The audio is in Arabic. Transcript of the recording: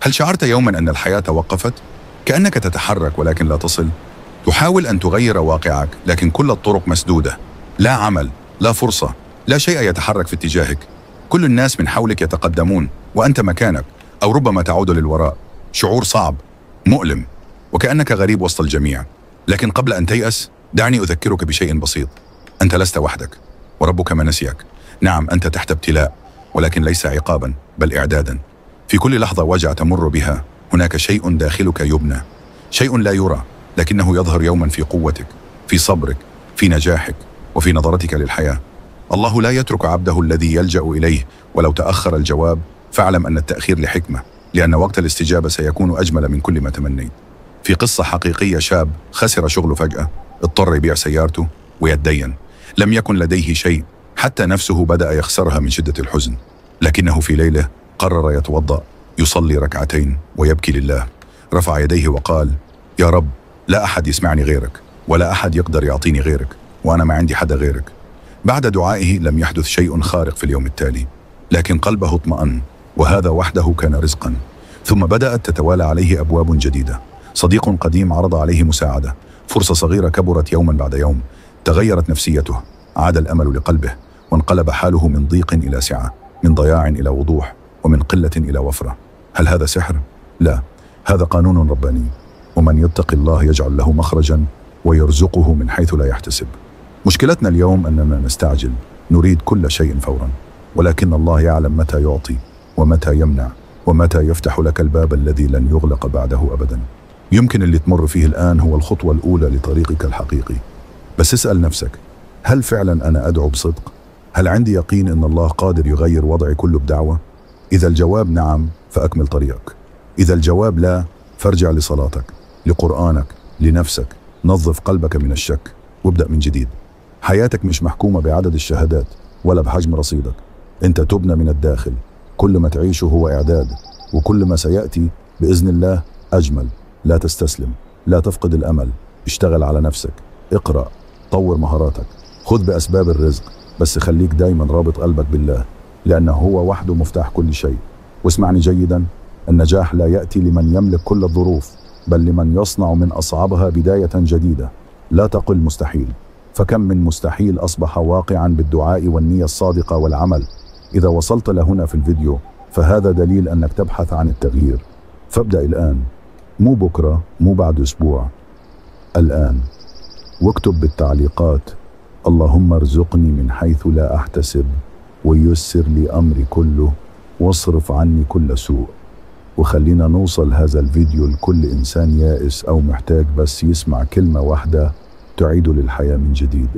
هل شعرت يوما أن الحياة توقفت؟ كأنك تتحرك ولكن لا تصل. تحاول أن تغير واقعك لكن كل الطرق مسدودة. لا عمل، لا فرصة، لا شيء يتحرك في اتجاهك. كل الناس من حولك يتقدمون وأنت مكانك، أو ربما تعود للوراء. شعور صعب، مؤلم، وكأنك غريب وسط الجميع. لكن قبل أن تيأس دعني أذكرك بشيء بسيط. أنت لست وحدك، وربك ما نسيك. نعم، أنت تحت ابتلاء، ولكن ليس عقابا بل إعدادا. في كل لحظة وجع تمر بها هناك شيء داخلك يبنى، شيء لا يرى لكنه يظهر يوما في قوتك، في صبرك، في نجاحك، وفي نظرتك للحياة. الله لا يترك عبده الذي يلجأ إليه، ولو تأخر الجواب فاعلم أن التأخير لحكمة، لأن وقت الاستجابة سيكون أجمل من كل ما تمنيت. في قصة حقيقية، شاب خسر شغله فجأة، اضطر يبيع سيارته ويتدين. لم يكن لديه شيء، حتى نفسه بدأ يخسرها من شدة الحزن. لكنه في ليلة قرر يتوضأ، يصلي ركعتين ويبكي لله. رفع يديه وقال: يا رب، لا أحد يسمعني غيرك، ولا أحد يقدر يعطيني غيرك، وأنا ما عندي حدا غيرك. بعد دعائه لم يحدث شيء خارق في اليوم التالي، لكن قلبه اطمأن، وهذا وحده كان رزقا. ثم بدأت تتوالى عليه أبواب جديدة. صديق قديم عرض عليه مساعدة، فرصة صغيرة كبرت يوما بعد يوم. تغيرت نفسيته، عاد الأمل لقلبه، وانقلب حاله من ضيق إلى سعة، من ضياع إلى وضوح، ومن قلة إلى وفرة. هل هذا سحر؟ لا، هذا قانون رباني. ومن يتق الله يجعل له مخرجا ويرزقه من حيث لا يحتسب. مشكلتنا اليوم أننا نستعجل، نريد كل شيء فورا، ولكن الله يعلم متى يعطي ومتى يمنع، ومتى يفتح لك الباب الذي لن يغلق بعده أبدا. يمكن اللي تمر فيه الآن هو الخطوة الأولى لطريقك الحقيقي. بس اسأل نفسك، هل فعلا أنا أدعو بصدق؟ هل عندي يقين أن الله قادر يغير وضعي كله بدعوة؟ إذا الجواب نعم فأكمل طريقك. إذا الجواب لا فارجع لصلاتك، لقرآنك، لنفسك. نظف قلبك من الشك وابدأ من جديد. حياتك مش محكومة بعدد الشهادات ولا بحجم رصيدك. أنت تبنى من الداخل. كل ما تعيشه هو إعداد، وكل ما سيأتي بإذن الله أجمل. لا تستسلم، لا تفقد الأمل. اشتغل على نفسك، اقرأ، طور مهاراتك، خذ بأسباب الرزق، بس خليك دايما رابط قلبك بالله، لأنه هو وحده مفتاح كل شيء. واسمعني جيدا، النجاح لا يأتي لمن يملك كل الظروف، بل لمن يصنع من أصعبها بداية جديدة. لا تقل مستحيل، فكم من مستحيل أصبح واقعا بالدعاء والنية الصادقة والعمل. إذا وصلت لهنا في الفيديو فهذا دليل أنك تبحث عن التغيير. فابدأ الآن، مو بكرة، مو بعد أسبوع، الآن. واكتب بالتعليقات: اللهم ارزقني من حيث لا أحتسب، ويسر لي أمري كله، واصرف عني كل سوء. وخلينا نوصل هذا الفيديو لكل إنسان يائس أو محتاج بس يسمع كلمة واحدة تعيده للحياة من جديد.